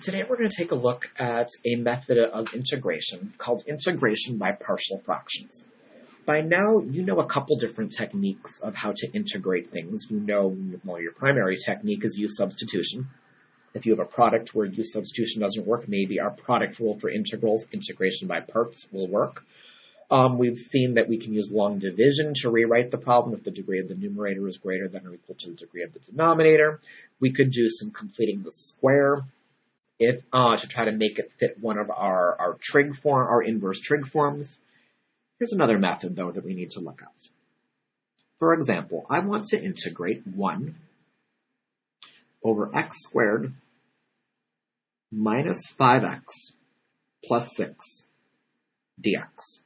Today we're going to take a look at a method of integration called integration by partial fractions. By now, you know a couple different techniques of how to integrate things. You know, well, your primary technique is use substitution. If you have a product where use substitution doesn't work, maybe our product rule for integrals, integration by parts, will work. We've seen that we can use long division to rewrite the problem if the degree of the numerator is greater than or equal to the degree of the denominator. We could do some completing the square to try to make it fit one of our trig form, our inverse trig forms. Here's another method, though, that we need to look at. For example, I want to integrate 1 over x squared minus 5x plus 6 dx.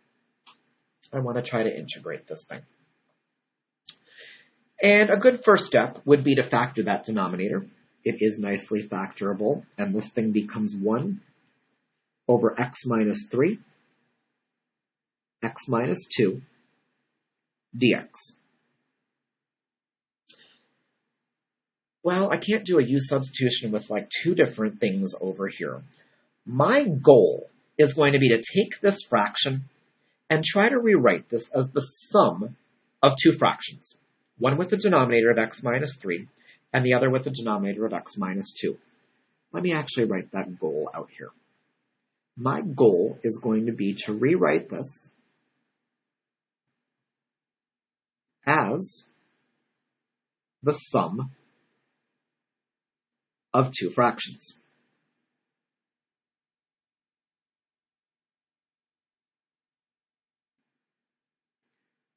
I want to try to integrate this thing. And a good first step would be to factor that denominator. It is nicely factorable, and this thing becomes 1 over x minus 3, x minus 2, dx. Well, I can't do a use substitution with like two different things over here. My goal is going to be to take this fraction and try to rewrite this as the sum of two fractions, one with the denominator of x minus 3 and the other with the denominator of x minus 2. Let me actually write that goal out here. My goal is going to be to rewrite this as the sum of two fractions.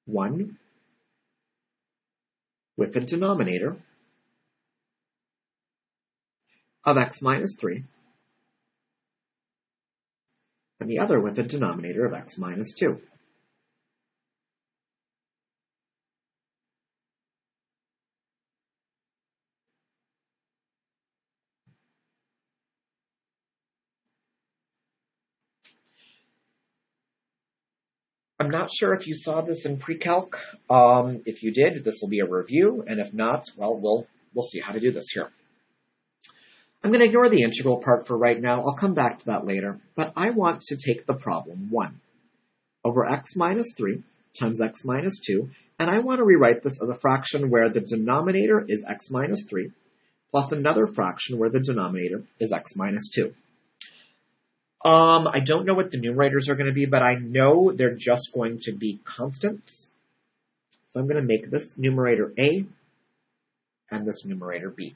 One with a denominator of x minus 3, and the other with a denominator of x minus 2. I'm not sure if you saw this in pre-calc. If you did, this will be a review, and if not, well, we'll see how to do this here. I'm going to ignore the integral part for right now. I'll come back to that later, but I want to take the problem 1 over x minus 3 times x minus 2, and I want to rewrite this as a fraction where the denominator is x minus 3 plus another fraction where the denominator is x minus 2. I don't know what the numerators are going to be, but I know they're just going to be constants. So I'm going to make this numerator a and this numerator b.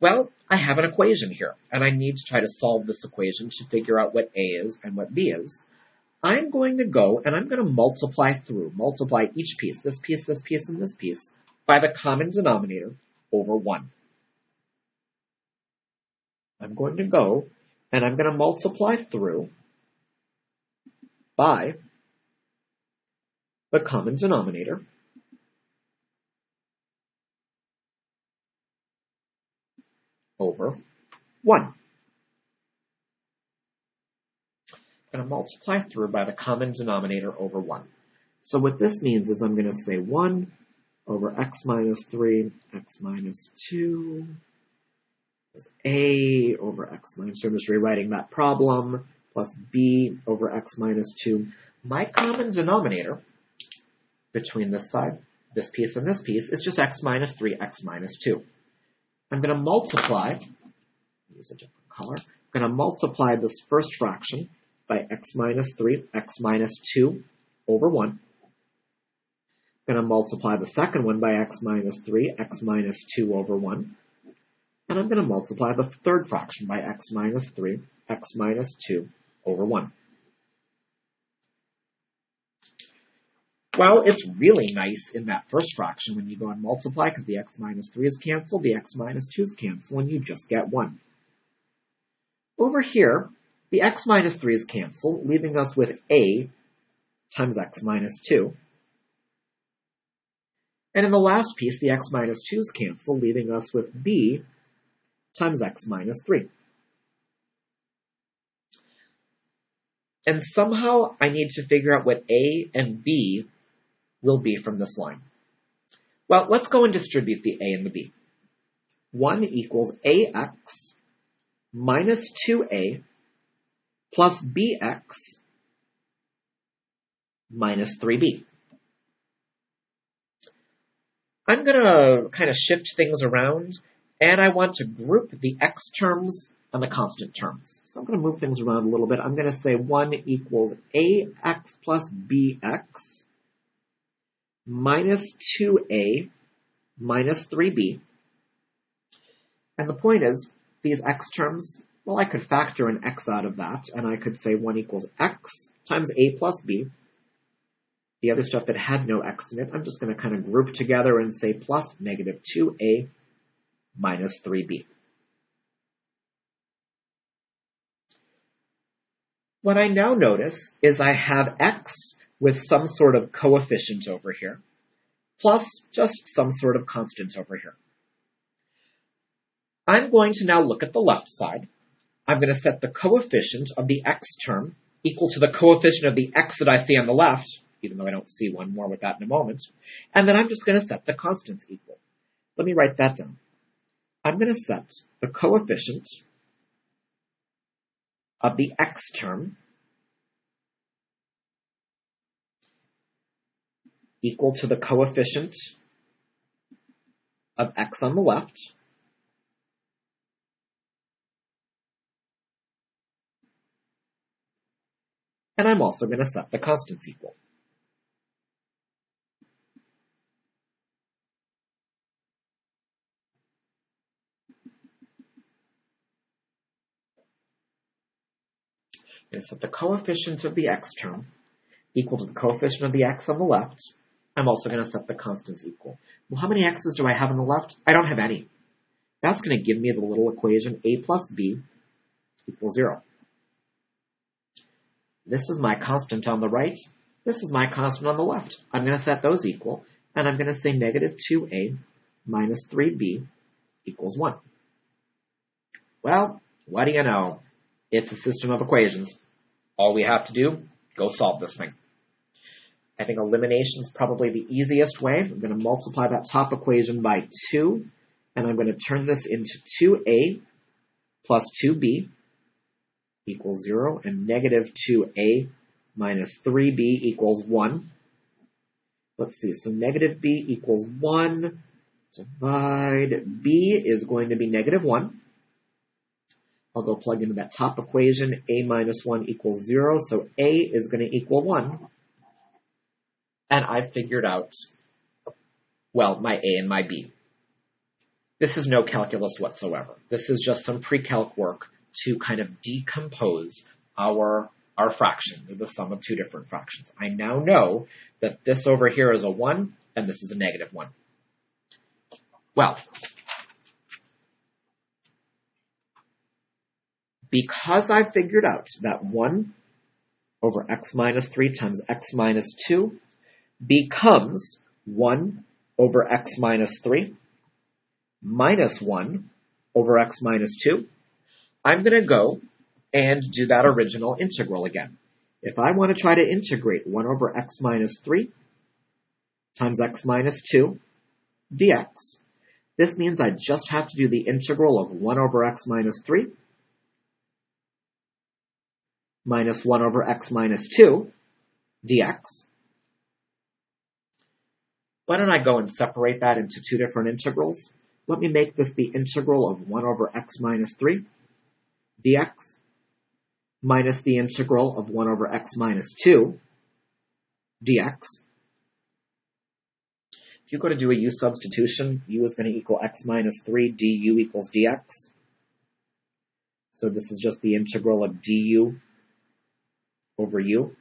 Well, I have an equation here, and I need to try to solve this equation to figure out what a is and what b is. I'm going to go and I'm going to multiply each piece, this piece, this piece, and this piece, by the common denominator over 1. I'm going to go and I'm going to multiply through by the common denominator over 1. I'm going to multiply through by the common denominator over 1. So what this means is I'm going to say 1 over x minus 3, x minus 2, is a over x minus 2. I'm just rewriting that problem, plus b over x minus 2. My common denominator between this side, this piece, and this piece is just x minus 3, x minus 2. I'm going to multiply, use a different color, I'm going to multiply this first fraction by x minus 3, x minus 2 over 1. I'm going to multiply the second one by x minus 3, x minus 2 over 1. And I'm going to multiply the third fraction by x minus 3, x minus 2 over 1. Well, it's really nice in that first fraction when you go and multiply because the x minus 3's cancel, the x minus 2's cancel, and you just get 1. Over here, the x minus 3's cancel, leaving us with a times x minus 2. And in the last piece, the x minus 2's cancel, leaving us with b times x minus 3. And somehow I need to figure out what a and b will be from this line. Well, let's go and distribute the a and the b. 1 equals ax minus 2a plus bx minus 3b. I'm going to kind of shift things around, and I want to group the x terms and the constant terms. So I'm going to move things around a little bit. I'm going to say 1 equals ax plus bx minus 2a minus 3b. And the point is, these x terms, well, I could factor an x out of that, and I could say 1 equals x times a plus b. The other stuff that had no x in it, I'm just going to kind of group together and say plus negative 2a minus 3b. What I now notice is I have x with some sort of coefficient over here, plus just some sort of constant over here. I'm going to now look at the left side. I'm going to set the coefficient of the x term equal to the coefficient of the x that I see on the left, even though I don't see one. More with that in a moment. And then I'm just going to set the constants equal. Let me write that down. I'm going to set the coefficient of the x term equal to the coefficient of x on the left, and I'm also going to set the constants equal. I'm going to set the coefficient of the x term equal to the coefficient of the x on the left. I'm also going to set the constants equal. Well, how many x's do I have on the left? I don't have any. That's going to give me the little equation a plus b equals 0. This is my constant on the right. This is my constant on the left. I'm going to set those equal, and I'm going to say negative 2a minus 3b equals 1. Well, what do you know? It's a system of equations. All we have to do, go solve this thing. I think elimination is probably the easiest way. I'm going to multiply that top equation by 2, and I'm going to turn this into 2a plus 2b equals 0, and negative 2a minus 3b equals 1. Let's see, so negative b equals 1. Divide b is going to be negative 1. I'll go plug into that top equation. A minus 1 equals 0, so a is going to equal 1. And I've figured out, well, my a and my b. This is no calculus whatsoever. This is just some pre-calc work to kind of decompose our fraction, the sum of two different fractions. I now know that this over here is a 1, and this is a negative 1. Well, because I figured out that 1 over x minus 3 times x minus 2 becomes 1 over x minus 3 minus 1 over x minus 2, I'm going to go and do that original integral again. If I want to try to integrate 1 over x minus 3 times x minus 2 dx, this means I just have to do the integral of 1 over x minus 3 minus 1 over x minus 2 dx. Why don't I go and separate that into two different integrals? Let me make this the integral of 1 over x minus 3 dx minus the integral of 1 over x minus 2 dx. If you go to do a u substitution, u is going to equal x minus 3 du equals dx. So this is just the integral of du over u.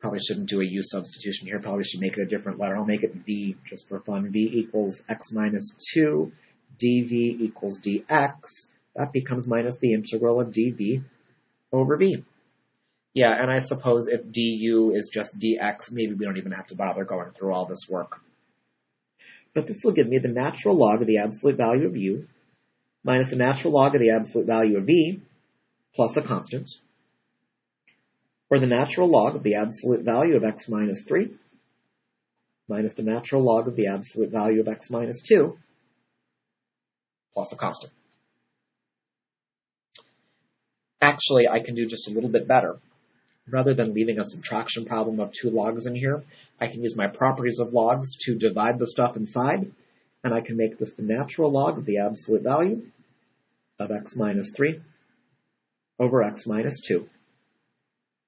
Probably shouldn't do a u substitution here. Probably should make it a different letter. I'll make it v just for fun. V equals x minus 2 dv equals dx. That becomes minus the integral of dv over v. Yeah, and I suppose if du is just dx, maybe we don't even have to bother going through all this work. But this will give me the natural log of the absolute value of u minus the natural log of the absolute value of v plus a constant, or the natural log of the absolute value of x minus 3 minus the natural log of the absolute value of x minus 2 plus a constant. Actually, I can do just a little bit better. Rather than leaving a subtraction problem of 2 logs in here, I can use my properties of logs to divide the stuff inside, and I can make this the natural log of the absolute value of x minus 3 over x minus 2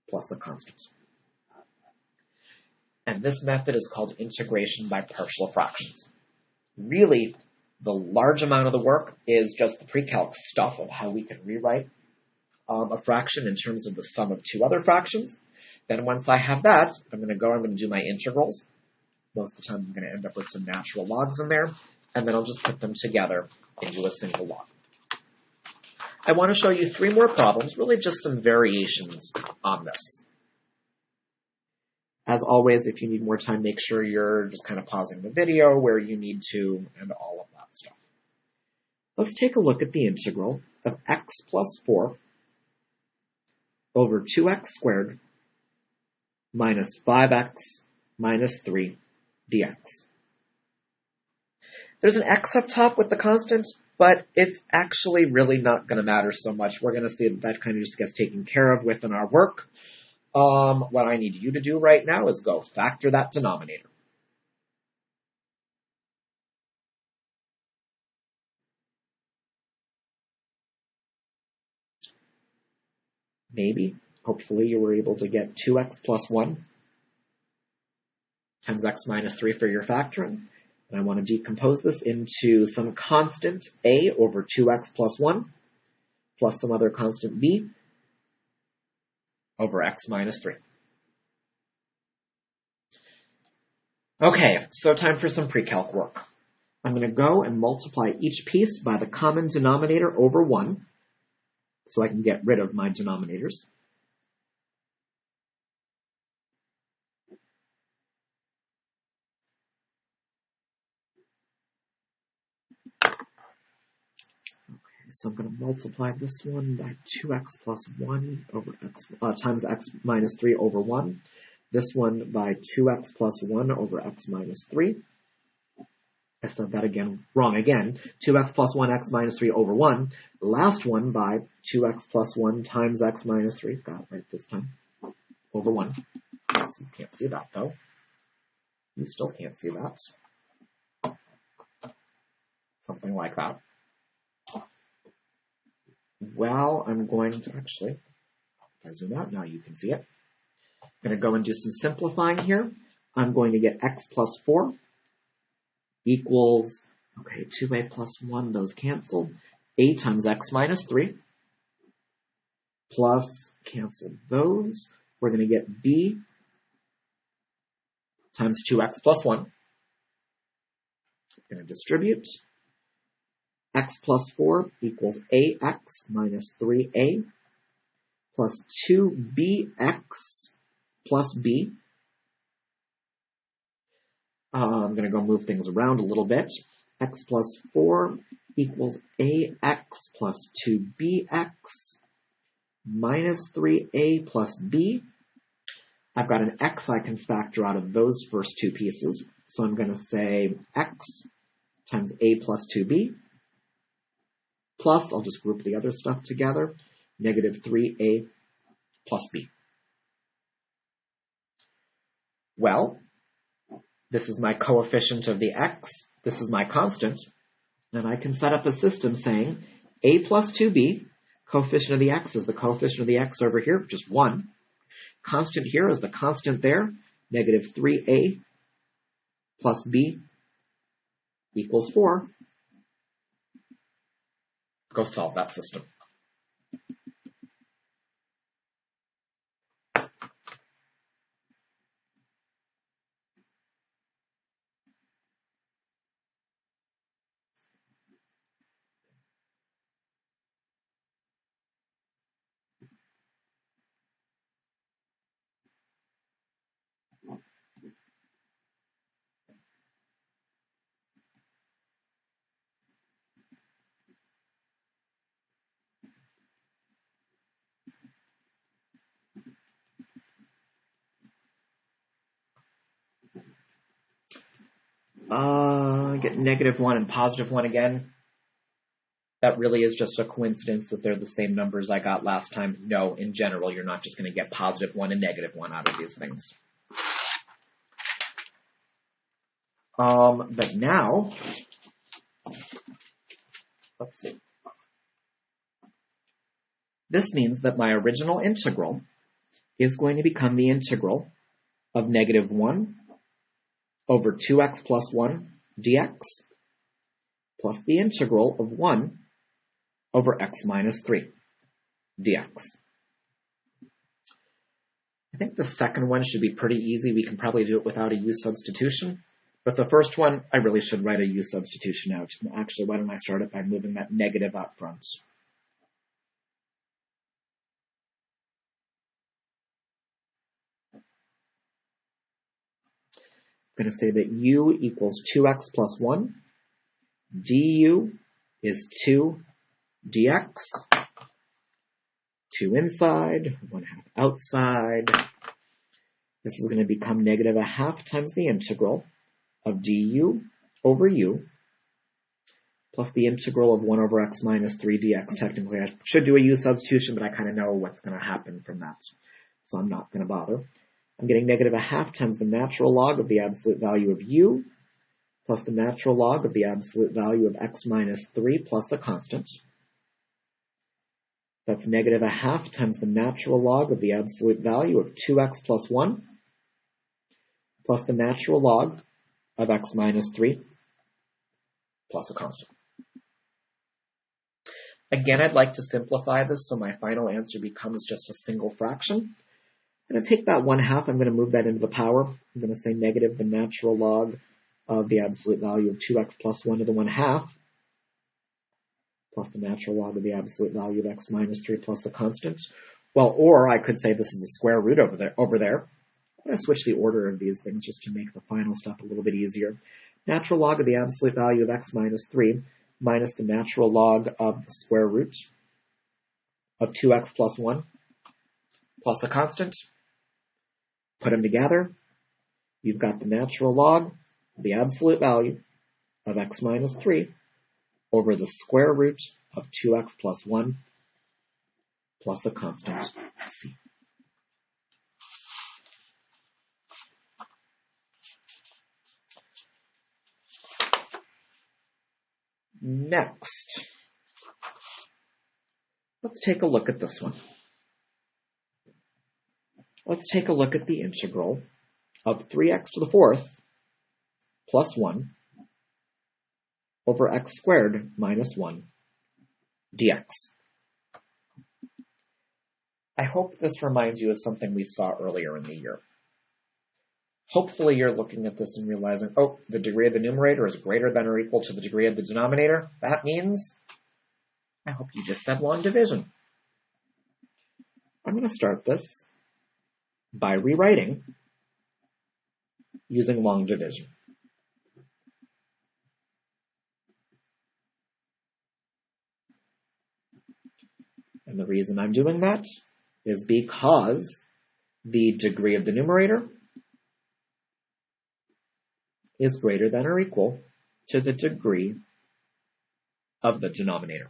plus a constant. And this method is called integration by partial fractions. Really, the large amount of the work is just the pre-calc stuff of how we can rewrite a fraction in terms of the sum of 2 other fractions. Then once I have that, I'm going to do my integrals. Most of the time I'm going to end up with some natural logs in there, and then I'll just put them together into a single log. I want to show you 3 more problems, really just some variations on this. As always, if you need more time, make sure you're just kind of pausing the video where you need to and all of that stuff. Let's take a look at the integral of x plus 4 over 2x squared minus 5x minus 3 dx. There's an x up top with the constant, but it's actually really not going to matter so much. We're going to see that kind of just gets taken care of within our work. What I need you to do right now is go factor that denominator. Maybe, hopefully, you were able to get 2x plus 1 times x minus 3 for your factoring. And I want to decompose this into some constant a over 2x plus 1 plus some other constant b over x minus 3. Okay, so time for some pre-calc work. I'm going to go and multiply each piece by the common denominator over 1, so I can get rid of my denominators. Okay, so I'm going to multiply this one by 2x plus 1 over x times x minus 3 over 1. This one by 2x plus 1 over x minus 3. I said that again, wrong again. 2x plus 1, x minus 3 over 1. The last one by 2x plus 1 times x minus 3. Got it right this time. Over 1. So you can't see that, though. You still can't see that. Something like that. Well, I'm going to actually, if I zoom out, now you can see it. I'm going to go and do some simplifying here. I'm going to get x plus 4 equals, okay, 2a plus 1, those cancel. A times x minus 3 plus, cancel those. We're going to get b times 2x plus 1. I'm going to distribute. X plus 4 equals ax minus 3a plus 2bx plus b. I'm going to go move things around a little bit. X plus 4 equals ax plus 2bx minus 3a plus b. I've got an x I can factor out of those first 2 pieces. So I'm going to say x times a plus 2b plus, I'll just group the other stuff together, negative 3a plus b. Well, this is my coefficient of the x, this is my constant, and I can set up a system saying a plus 2b, coefficient of the x is the coefficient of the x over here, just 1. Constant here is the constant there, negative 3a plus b equals 4. Go solve that system. Get negative 1 and positive 1 again. that really is just a coincidence that they're the same numbers I got last time. No, in general, you're not just going to get positive 1 and negative 1 out of these things. But now, let's see. This means that my original integral is going to become the integral of negative 1 over 2x plus 1 dx plus the integral of 1 over x minus 3 dx. I think the second one should be pretty easy. We can probably do it without a u substitution. But the first one, I really should write a u substitution out. Actually, why don't I start it by moving that negative up front? I'm going to say that u equals 2x plus 1. du is 2 dx. 2 inside, 1/2 outside. This is going to become negative 1/2 times the integral of du over u plus the integral of 1 over x minus 3 dx. Technically, I should do a u substitution, but I kind of know what's going to happen from that, so I'm not going to bother. I'm getting negative 1/2 times the natural log of the absolute value of u plus the natural log of the absolute value of x minus 3 plus a constant. That's negative 1/2 times the natural log of the absolute value of 2x plus 1 plus the natural log of x minus 3 plus a constant. Again, I'd like to simplify this so my final answer becomes just a single fraction. I'm going to take that 1/2, I'm going to move that into the power. I'm going to say negative the natural log of the absolute value of 2x plus 1 to the 1/2 plus the natural log of the absolute value of x minus 3 plus a constant. Well, or I could say this is a square root over there. I'm going to switch the order of these things just to make the final step a little bit easier. Natural log of the absolute value of x minus 3 minus the natural log of the square root of 2x plus 1 plus a constant. Put them together. You've got the natural log of the absolute value of x minus 3 over the square root of 2x plus 1 plus a constant c. Next, let's take a look at this one. Let's take a look at the integral of 3x to the 4th plus 1 over x squared minus 1 dx. I hope this reminds you of something we saw earlier in the year. Hopefully you're looking at this and realizing, oh, the degree of the numerator is greater than or equal to the degree of the denominator. That means, I hope you just said long division. I'm going to start this by rewriting using long division. And the reason I'm doing that is because the degree of the numerator is greater than or equal to the degree of the denominator.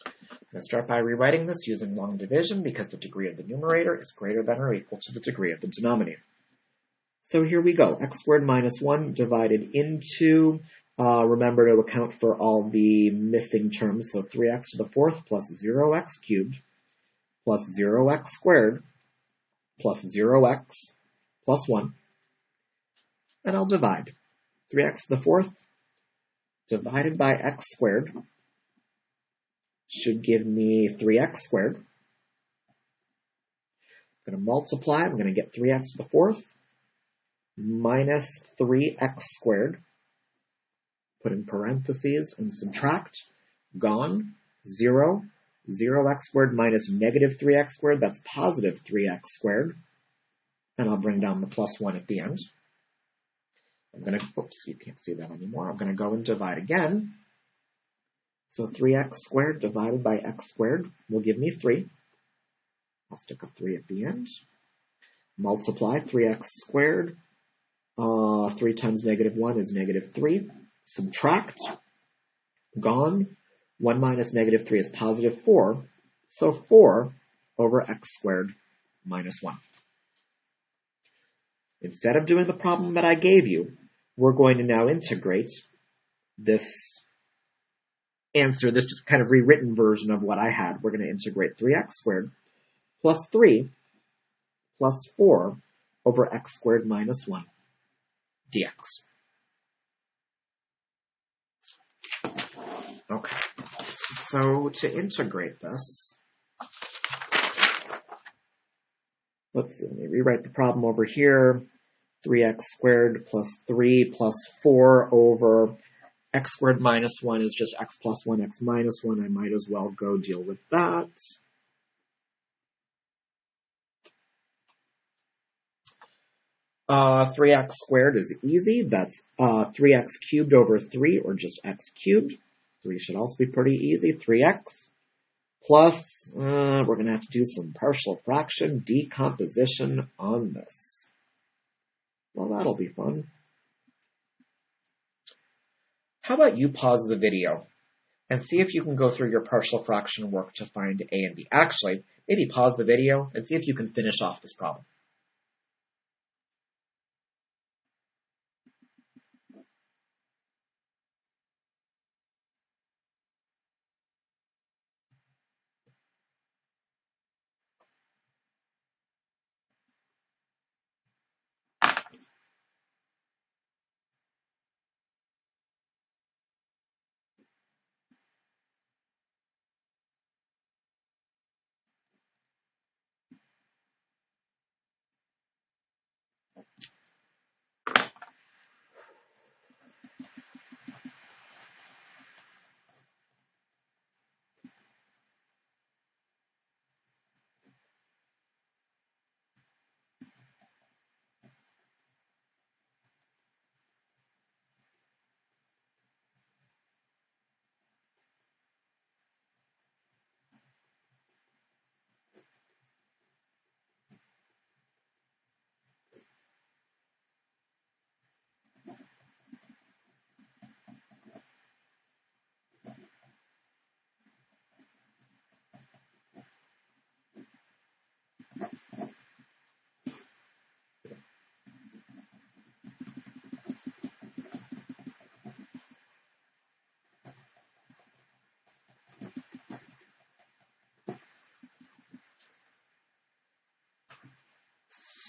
I'm going to start by rewriting this using long division because the degree of the numerator is greater than or equal to the degree of the denominator. So here we go, x squared minus 1 divided into, remember to account for all the missing terms, so 3x to the 4th plus 0x cubed plus 0x squared plus 0x plus 1. And I'll divide. 3x to the 4th divided by x squared should give me 3x squared. I'm going to multiply. I'm going to get 3x to the 4th minus 3x squared. Put in parentheses and subtract. Gone. 0. 0x squared minus negative 3x squared. That's positive 3x squared. And I'll bring down the plus 1 at the end. I'm going to, oops, you can't see that anymore. I'm going to go and divide again. So 3x squared divided by x squared will give me 3. I'll stick a 3 at the end. Multiply 3x squared. 3 times negative 1 is negative 3. Subtract. gone. 1 minus negative 3 is positive 4. So 4 over x squared minus 1. Instead of doing the problem that I gave you, we're going to now integrate this answer, this just kind of rewritten version of what I had. We're going to integrate 3x squared plus 3 plus 4 over x squared minus 1 dx. Okay, so to integrate this, let's see, let me rewrite the problem over here. 3x squared plus 3 plus 4 over x squared minus 1 is just x plus 1, x minus 1. I might as well go deal with that. Uh, 3x squared is easy. That's 3x cubed over 3, or just x cubed. 3 should also be pretty easy. 3x plus, we're going to have to do some partial fraction decomposition on this. Well, that'll be fun. How about you pause the video and see if you can go through your partial fraction work to find a and b. Actually, maybe pause the video and see if you can finish off this problem.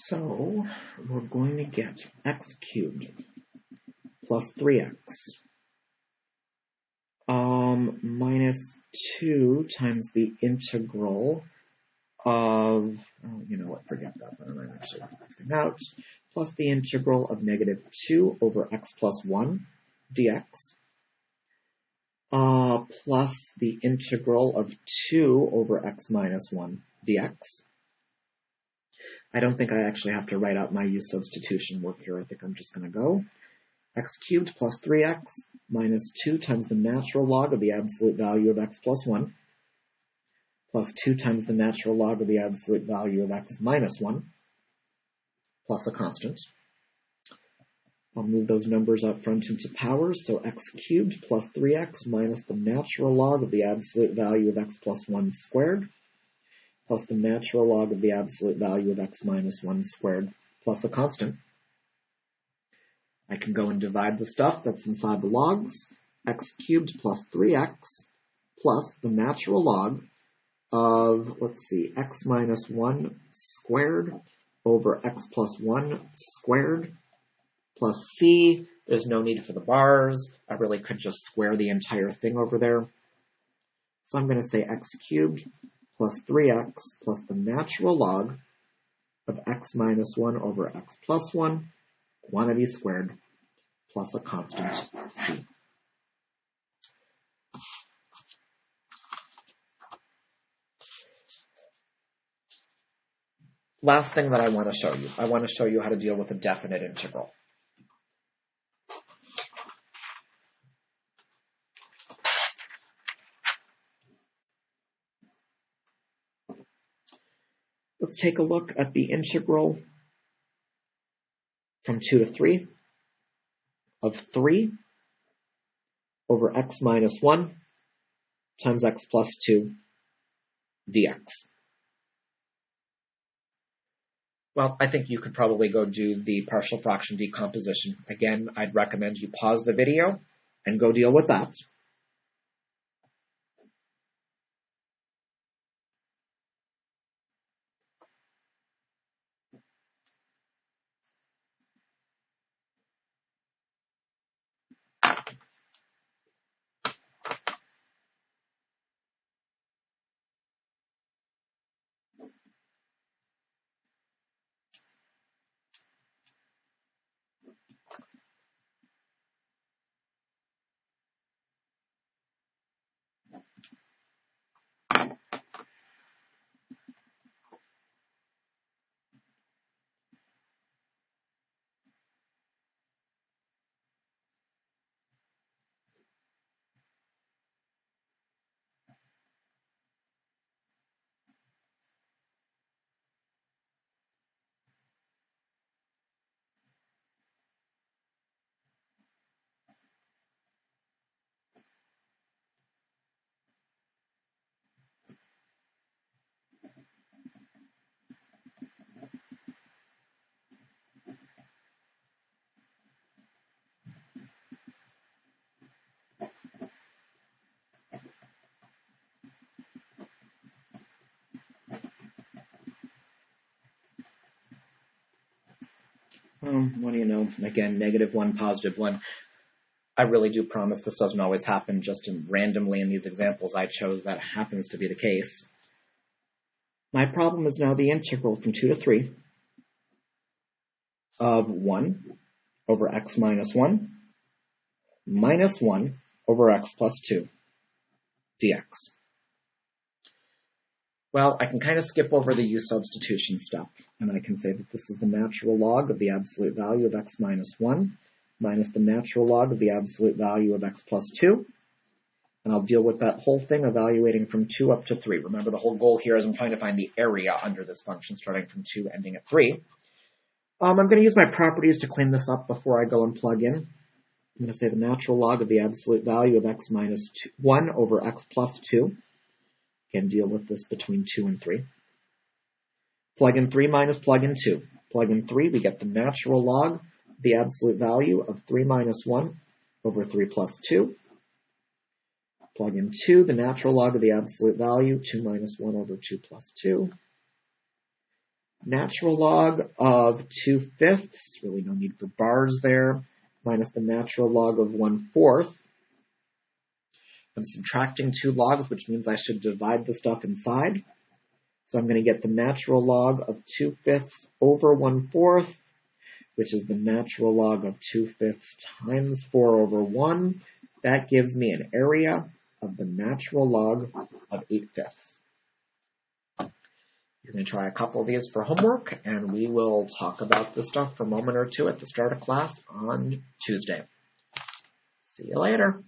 So we're going to get x cubed plus 3x minus 2 times the integral of, oh, you know what, forget that, I'm not actually everything out, plus the integral of negative 2 over x plus 1 dx, plus the integral of 2 over x minus 1 dx. I don't think I actually have to write out my u substitution work here. I think I'm just going to go x cubed plus 3x minus 2 times the natural log of the absolute value of x plus 1 plus 2 times the natural log of the absolute value of x minus 1 plus a constant. I'll move those numbers up front into powers, so x cubed plus 3x minus the natural log of the absolute value of x plus 1 squared plus the natural log of the absolute value of x minus 1 squared plus a constant. I can go and divide the stuff that's inside the logs. X cubed plus 3x plus the natural log of, let's see, x minus 1 squared over x plus 1 squared plus c. There's no need for the bars. I really could just square the entire thing over there. So I'm going to say x cubed plus 3x plus the natural log of x minus 1 over x plus 1, quantity squared, plus a constant c. Last thing that I want to show you how to deal with a definite integral. Let's take a look at the integral from 2 to 3 of 3 over x minus 1 times x plus 2 dx. Well, I think you could probably go do the partial fraction decomposition. Again, I'd recommend you pause the video and go deal with that. What do you know? Again, -1, +1. I really do promise this doesn't always happen. Just randomly in these examples I chose, that happens to be the case. My problem is now the integral from 2 to 3 of 1 over x minus 1 minus 1 over x plus 2 dx. Well, I can kind of skip over the u substitution step, and I can say that this is the natural log of the absolute value of x minus 1 minus the natural log of the absolute value of x plus 2. And I'll deal with that whole thing evaluating from 2 up to 3. Remember, the whole goal here is I'm trying to find the area under this function starting from 2 ending at 3. I'm going to use my properties to clean this up before I go and plug in. I'm going to say the natural log of the absolute value of x minus 1 over x plus 2. Again, deal with this between 2 and 3. Plug in 3 minus plug in 2. Plug in 3, we get the natural log of the absolute value of 3 minus 1 over 3 plus 2. Plug in 2, the natural log of the absolute value, 2 minus 1 over 2 plus 2. Natural log of 2/5, really no need for bars there, minus the natural log of 1/4. I'm subtracting 2 logs, which means I should divide the stuff inside. So I'm going to get the natural log of 2/5 over 1/4, which is the natural log of 2/5 times 4 over 1. That gives me an area of the natural log of 8/5. You're going to try a couple of these for homework, and we will talk about this stuff for a moment or two at the start of class on Tuesday. See you later.